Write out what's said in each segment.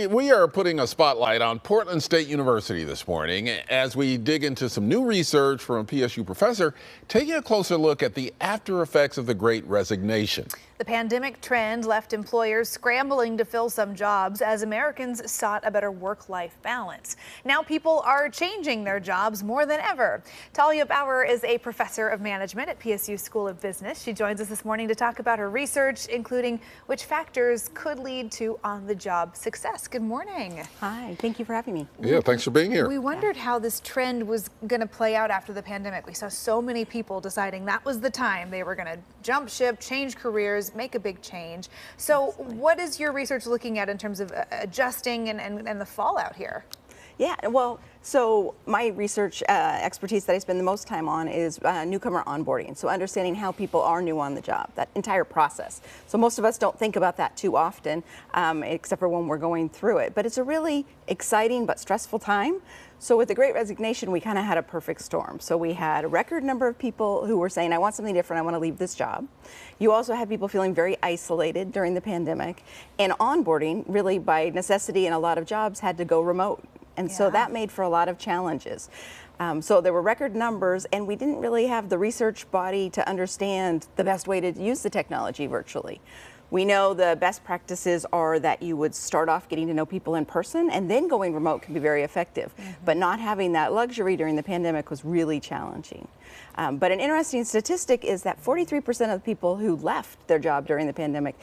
we are putting a spotlight on Portland State University this morning as we dig into some new research from a PSU professor taking a closer look at the after effects of the Great Resignation. The pandemic trend left employers scrambling to fill some jobs as Americans sought a better work-life balance. Now people are changing their jobs more than ever. Talya Bauer is a professor of management at PSU School of Business. She joins us this morning to talk about her research, including which factors could lead to on-the-job success. Good morning. Hi, thank you for having me. Yeah, thanks for being here. We wondered how this trend was going to play out after the pandemic. We saw so many people deciding that was the time they were going to jump ship, change careers, make a big change. So what is your research looking at in terms of adjusting and the fallout here? Yeah, well, so my research expertise that I spend the most time on is newcomer onboarding. So understanding how people are new on the job, that entire process. So most of us don't think about that too often, except for when we're going through it. But it's a really exciting but stressful time. So with the Great Resignation, we kind of had a perfect storm. So we had a record number of people who were saying, I want something different, I want to leave this job. You also had people feeling very isolated during the pandemic. And onboarding, really by necessity in a lot of jobs, had to go remote. And so that made for a lot of challenges. So there were record numbers, and we didn't really have the research body to understand the best way to use the technology virtually. We know the best practices are that you would start off getting to know people in person, and then going remote can be very effective. But not having that luxury during the pandemic was really challenging. But an interesting statistic is that 43% of the people who left their job during the pandemic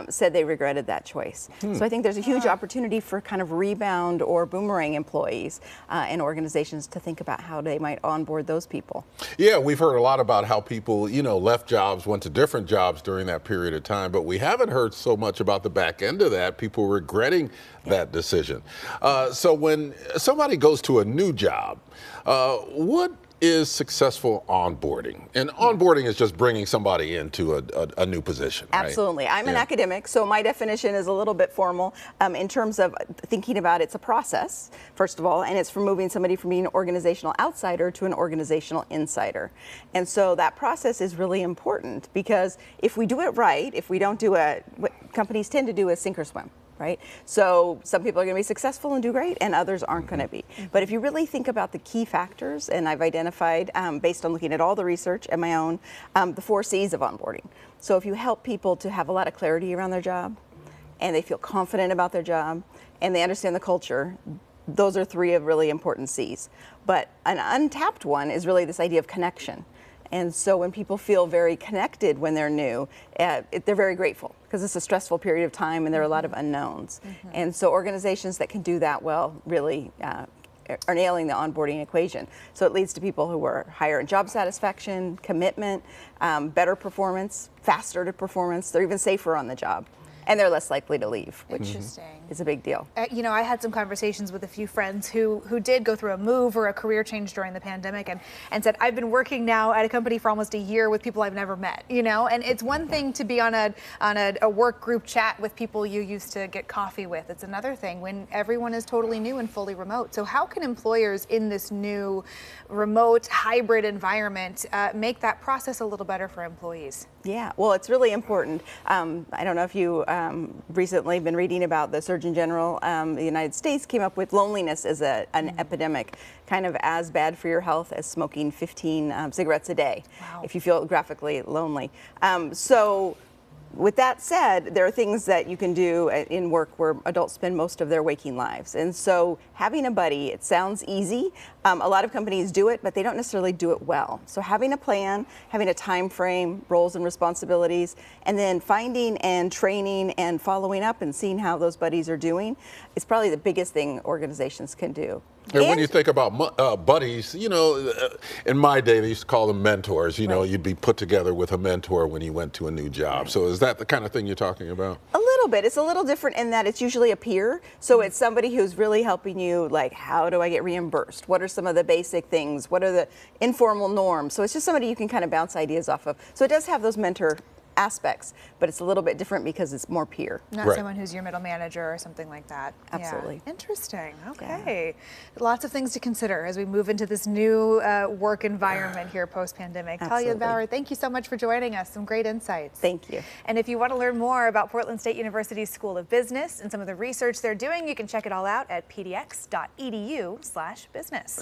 said they regretted that choice. So I think there's a huge opportunity for kind of rebound or boomerang employees and organizations to think about how they might onboard those people. Yeah, we've heard a lot about how people, left jobs, went to different jobs during that period of time, but we haven't heard so much about the back end of that, people regretting that decision. So when somebody goes to a new job, what is successful onboarding? And onboarding is just bringing somebody into a new position, right? Absolutely. I'm an academic, so my definition is a little bit formal in terms of thinking about it's a process, first of all, and it's from moving somebody from being an organizational outsider to an organizational insider. And so that process is really important because if we do it right, if we don't do what companies tend to do is sink or swim. Right? So some people are going to be successful and do great, and others aren't going to be. But if you really think about the key factors, and I've identified, based on looking at all the research and my own, the 4 C's of onboarding. So if you help people to have a lot of clarity around their job, and they feel confident about their job, and they understand the culture, those are 3 of really important C's. But an untapped one is really this idea of connection. And so when people feel very connected when they're new, they're very grateful because it's a stressful period of time and there are a lot of unknowns. And so organizations that can do that well really are nailing the onboarding equation. So it leads to people who are higher in job satisfaction, commitment, better performance, faster to performance. They're even safer on the job. And they're less likely to leave, which is a big deal. I had some conversations with a few friends who did go through a move or a career change during the pandemic and said, I've been working now at a company for almost a year with people I've never met, and it's one thing to be on a work group chat with people you used to get coffee with. It's another thing when everyone is totally new and fully remote. So how can employers in this new remote hybrid environment make that process a little better for employees? Yeah, well, it's really important. I don't know if you recently been reading about the Surgeon General. The United States came up with loneliness as an epidemic, kind of as bad for your health as smoking 15 cigarettes a day, if you feel graphically lonely. So with that said, there are things that you can do in work where adults spend most of their waking lives. And so having a buddy, it sounds easy. A lot of companies do it, but they don't necessarily do it well. So having a plan, having a time frame, roles and responsibilities, and then finding and training and following up and seeing how those buddies are doing is probably the biggest thing organizations can do. And when you think about buddies, in my day they used to call them mentors. You'd be put together with a mentor when you went to a new job. So is that the kind of thing you're talking about? A little bit. It's a little different in that it's usually a peer. So it's somebody who's really helping you, like, how do I get reimbursed? What are some of the basic things? What are the informal norms? So it's just somebody you can kind of bounce ideas off of. So it does have those mentor aspects, but it's a little bit different because it's more peer. Not Right. someone who's your middle manager or something like that. Absolutely. Yeah. Interesting. Okay. Lots of things to consider as we move into this new work environment here post-pandemic. Talya Absolutely. Bauer, thank you so much for joining us. Some great insights. Thank you. And if you want to learn more about Portland State University's School of Business and some of the research they're doing, you can check it all out at pdx.edu/business.